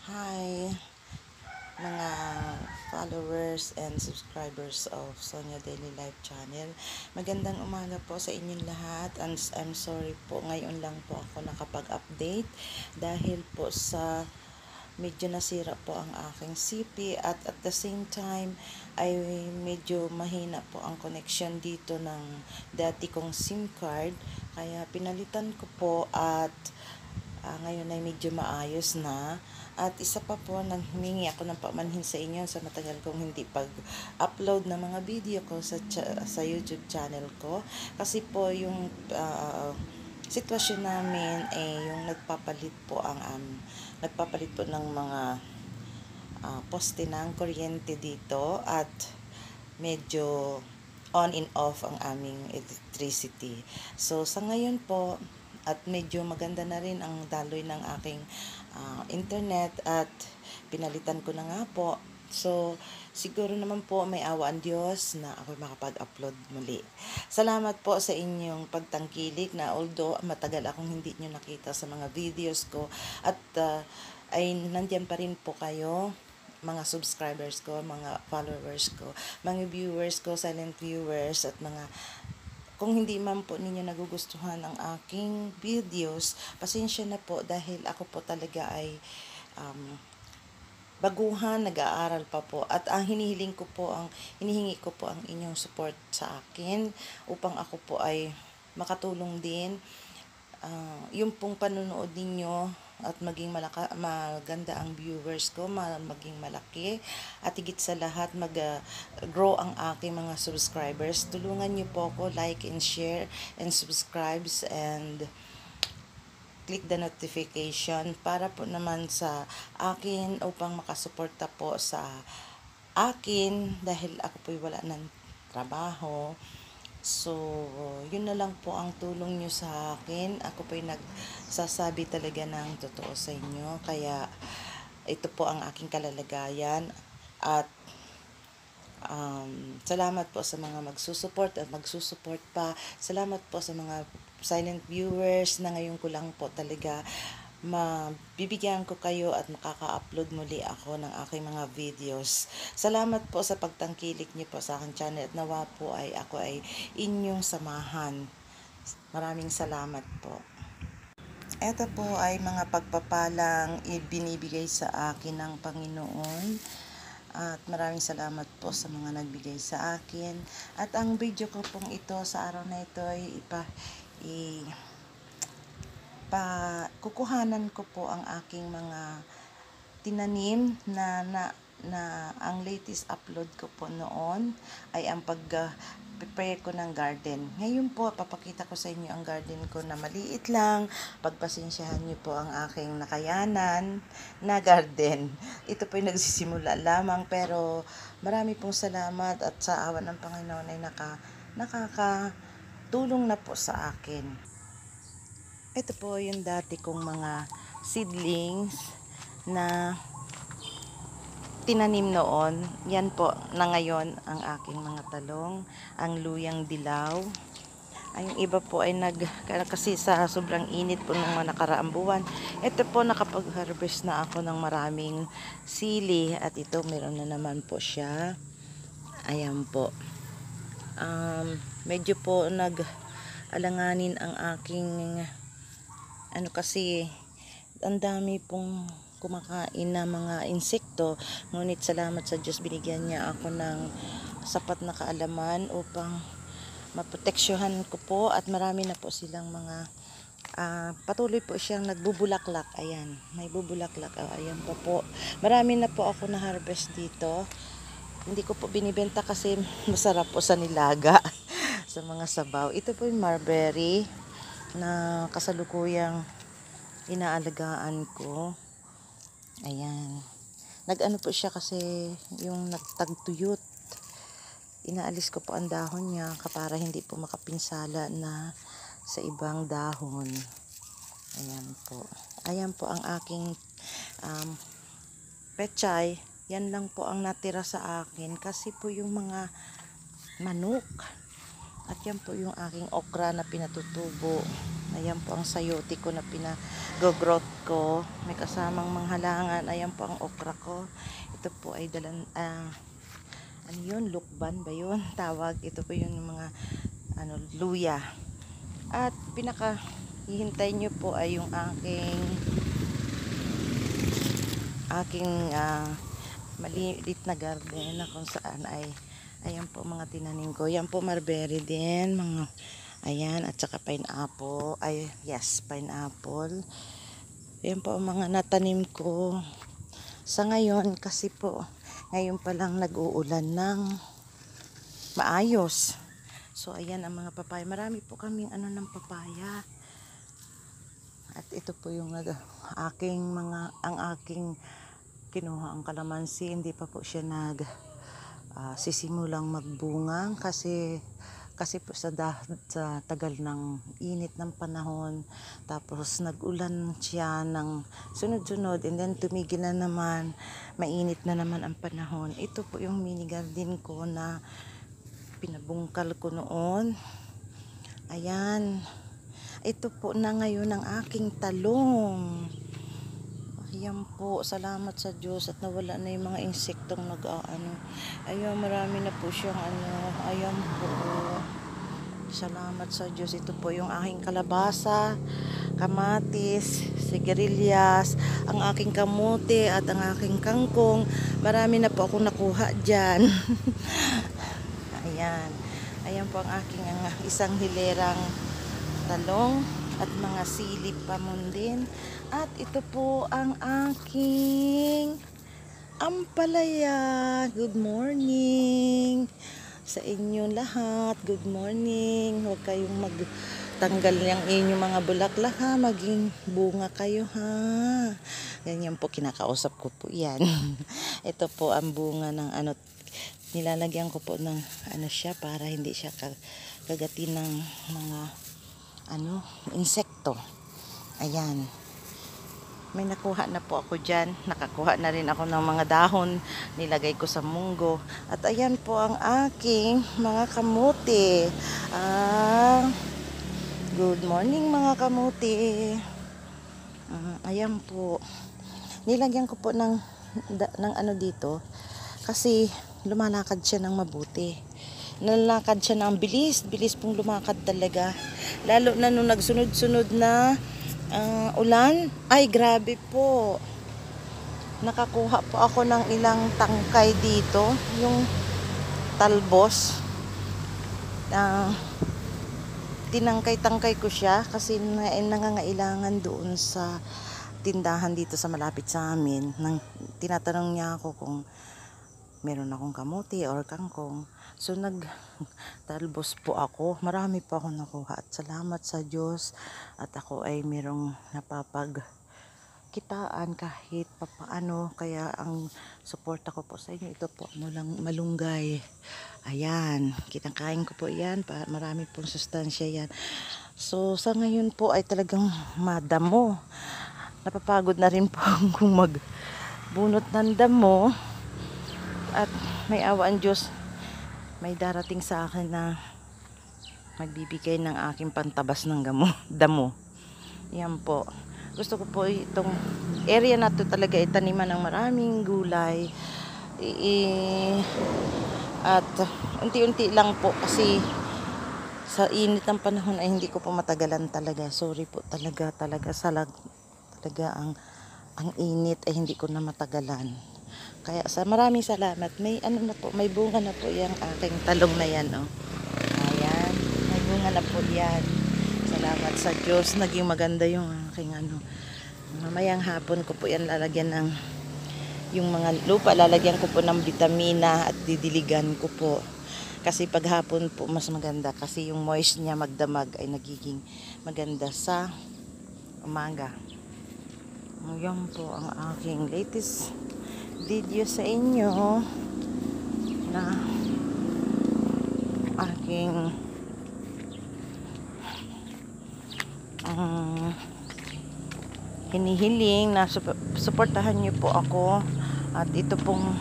Hi, mga followers and subscribers of Sonia Daily Life Channel. Magandang umaga po sa inyong lahat. And I'm sorry po, ngayon lang po ako nakapag-update dahil po sa medyo nasira po ang aking CP at the same time ay medyo mahina po ang connection dito ng dati kong SIM card. Kaya pinalitan ko po at ngayon ay medyo maayos na. At isa pa po, nanghingi ako ng pamanhin sa inyo sa matagal kong hindi pag-upload ng mga video ko sa YouTube channel ko. Kasi po yung sitwasyon namin yung nagpapalit po ng mga poste ng kuryente dito at medyo on and off ang aming electricity. So sa ngayon po, at medyo maganda na rin ang daloy ng aking internet at pinalitan ko na nga po. So, siguro naman po may awa ang Diyos na ako makapag-upload muli. Salamat po sa inyong pagtangkilik na although matagal akong hindi nyo nakita sa mga videos ko at ay nandyan pa rin po kayo, mga subscribers ko, mga followers ko, mga viewers ko, silent viewers at mga kung hindi man po ninyo nagugustuhan ang aking videos, pasensya na po dahil ako po talaga ay baguhan, nag-aaral pa po. At ang hinihingi ko po ang inyong support sa akin upang ako po ay makatulong din. Yung pong panonood ninyo at maging maganda ang viewers ko, maging malaki at higit sa lahat mag-grow ang aking mga subscribers. Tulungan niyo po ako, like and share and subscribes and click the notification para po naman sa akin upang makasuporta po sa akin dahil ako po'y wala ng trabaho. So, yun na lang po ang tulong nyo sa akin. Ako po'y nagsasabi talaga ng totoo sa inyo. Kaya, ito po ang aking kalalagayan. At, salamat po sa mga magsusuport at magsusuport pa. Salamat po sa mga silent viewers na ngayon ko lang po talaga mabibigyan ko kayo at makaka-upload muli ako ng aking mga videos. Salamat po sa pagtangkilik niyo po sa aking channel at nawa po ay ako ay inyong samahan. Maraming salamat po. Ito po ay mga pagpapalang ibinibigay sa akin ng Panginoon. At maraming salamat po sa mga nagbigay sa akin. At ang video ko pong ito sa araw na ito ay kukuhanan ko po ang aking mga tinanim na ang latest upload ko po noon ay ang prepare ko ng garden. Ngayon po, papakita ko sa inyo ang garden ko na maliit lang. Pagpasensyahan niyo po ang aking nakayanan na garden. Ito po ay nagsisimula lamang pero marami pong salamat at sa awa ng Panginoon ay nakakatulong na po sa akin. Ito po yung dati kong mga seedlings na tinanim noon. Yan po na ngayon ang aking mga talong, ang luyang dilaw. Ay, yung iba po ay kasi sa sobrang init po ng mga nakaraang buwan. Ito po nakapag-harvest na ako ng maraming sili at ito meron na naman po siya. Ayan po. Medyo po nag-alanganin ang aking kasi ang dami pong kumakain na mga insekto, ngunit salamat sa Diyos binigyan niya ako ng sapat na kaalaman upang maproteksyohan ko po at marami na po silang mga patuloy po siyang nagbubulaklak. Ayan, may bubulaklak. Ayan pa po. Marami na po ako na harvest dito. Hindi ko po binibenta kasi masarap po sa nilaga sa mga sabaw. Ito po yung mulberry na kasalukuyang inaalagaan ko. Ayan. Nag-ano po siya kasi yung nagtagtuyot. Inaalis ko po ang dahon niya para hindi po makapinsala na sa ibang dahon. Ayan po. Ayan po ang aking pechay. Yan lang po ang natira sa akin kasi po yung mga manok. At yan po yung aking okra na pinatutubo. Ayan po ang sayote ko na pinag-growth ko. May kasamang manghalangan. Ayan po ang okra ko. Ito po ay ano yun? Lukban ba yun? Tawag. Ito po yung mga luya. At hihintay nyo po ay yung aking maliit na garden na kung saan ay ayan po mga tinanim ko. Yan po mulberry din, mga ayan, at saka pineapple. Ay, yes, pineapple. Yan po ang mga natanim ko. Sa ngayon, kasi po, ngayon pa lang nag-uulan ng maayos. So, ayan ang mga papaya. Marami po kaming ng papaya. At ito po yung ang aking kinuha ang kalamansi. Hindi pa po siya sisimulang magbunga kasi po sa tagal ng init ng panahon, tapos nag-ulan siya ng sunod-sunod, and then tumigil na naman, mainit na naman ang panahon. Ito po yung mini garden ko na pinabungkal ko noon. Ayan, ito po na ngayon ang aking talong. Ayan po, salamat sa Diyos at nawala na yung mga insektong Ayan, marami na po siyang ayan po. Salamat sa Diyos. Ito po yung aking kalabasa, kamatis, sigarilyas, ang aking kamote at ang aking kangkong. Marami na po akong nakuha dyan. Ayan. Ayan po ang aking isang hilerang talong at mga silip pa din. At ito po ang aking ampalaya. Good morning sa inyo lahat. Good morning. Huwag kayong magtanggal ng inyong mga bulaklak ha. Maging bunga kayo ha. Ganyan po, kinakausap ko po yan. Ito po ang bunga ng nilalagyan ko po ng siya para hindi siya kagatin ng mga insekto. Ayan. May nakuha na po ako dyan. Nakakuha na rin ako ng mga dahon. Nilagay ko sa munggo. At ayan po ang aking mga kamote. Good morning mga kamote. Ayan po. Nilagyan ko po ng dito. Kasi lumalakad siya ng mabuti. Nalakad siya ng bilis. Bilis pong lumakad talaga. Lalo na nung nagsunod-sunod na ulan. Ay, grabe po. Nakakuha po ako ng ilang tangkay dito. Yung talbos. Tinangkay-tangkay ko siya kasi nangangailangan doon sa tindahan dito sa malapit sa amin. Tinatanong niya ako kung meron akong kamote or kangkong. So nagtalbos po ako. Marami pa ako nakuha at salamat sa Diyos. At ako ay merong napapagkitaan kahit papaano. Kaya ang suporta ko po sa inyo, ito po malunggay. Ayan, kinakain ko po yan. Marami pong sustansya yan. So sa ngayon po ay talagang madamo. Napapagod na rin po kung magbunot ng damo. At may awa ang Diyos, may darating sa akin na magbibigay ng aking pantabas ng damo. Yan po. Gusto ko po itong area na to talaga itaniman ng maraming gulay. At unti-unti lang po kasi sa init ng panahon ay hindi ko po matagalan talaga. Sorry po talaga ang init ay hindi ko na matagalan. Kaya maraming salamat. May may bunga na po yung aking talong na yan, oh. Ayan, may bunga na po yan. Salamat sa Diyos. Naging maganda yung aking Mamayang hapon ko po yan lalagyan ng yung mga lupa, lalagyan ko po ng vitamina at didiligan ko po. Kasi pag hapon po mas maganda kasi yung moist niya magdamag ay nagiging maganda sa umaga. Ayan po ang aking latest video sa inyo na aking hinihiling na suportahan niyo po ako at ito pong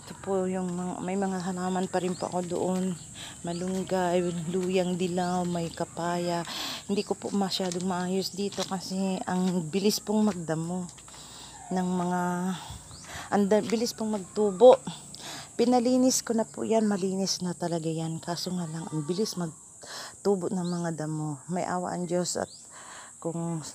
Ito po yung may mga halaman pa rin po ako doon. Malunggay, luyang dilaw, may kapaya. Hindi ko po masyadong maayos dito kasi ang bilis pong magdamo ng mga bilis pong magtubo. Pinalinis ko na po yan, malinis na talaga yan. Kaso nga lang, ang bilis magtubo ng mga damo. May awa ang Diyos at kung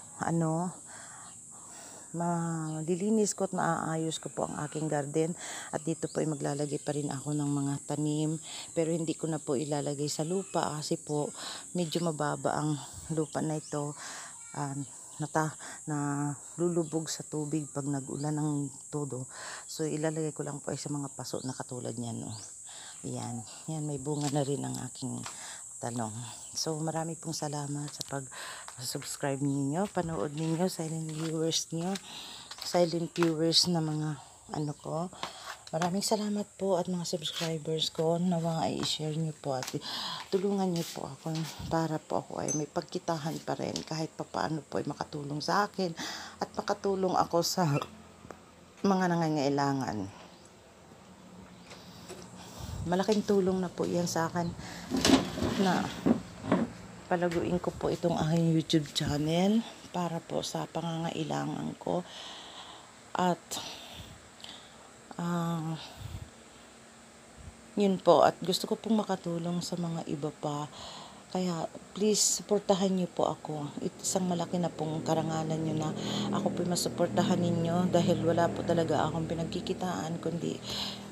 malilinis ko at maaayos ko po ang aking garden at dito po ay maglalagay pa rin ako ng mga tanim, pero hindi ko na po ilalagay sa lupa kasi po medyo mababa ang lupa na ito, na lulubog sa tubig pag nag-ulan ng todo. So ilalagay ko lang po ay sa mga paso na katulad niyan, oh. Yan may bunga na rin ang aking talong. So marami pong salamat sa pag-subscribe ninyo, panood ninyo, silent viewers na mga ko. Maraming salamat po at mga subscribers ko, nawa ay i-share niyo po at tulungan niyo po ako para po ako ay may pagkitahan pa rin kahit papaano po ay makatulong sa akin at makatulong ako sa mga nangangailangan. Malaking tulong na po yan sa akin na palaguin ko po itong aking YouTube channel para po sa pangangailangan ko at yun po, at gusto ko pong makatulong sa mga iba pa, kaya please suportahan niyo po ako. Isang malaki na pong karangalan niyo na ako po masuportahan ninyo dahil wala po talaga akong pinagkikitaan kundi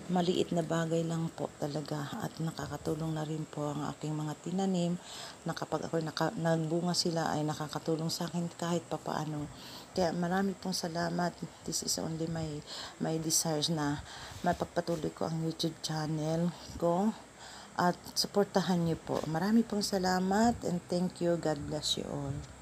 maliit na bagay lang po talaga at nakakatulong na rin po ang aking mga tinanim na kapag ako nagbunga sila ay nakakatulong sa akin kahit papaano. Kaya marami pong salamat. This is only my desires na mapagpatuloy ko ang YouTube channel ko at suportahan niyo po. Marami pong salamat and thank you. God bless you all.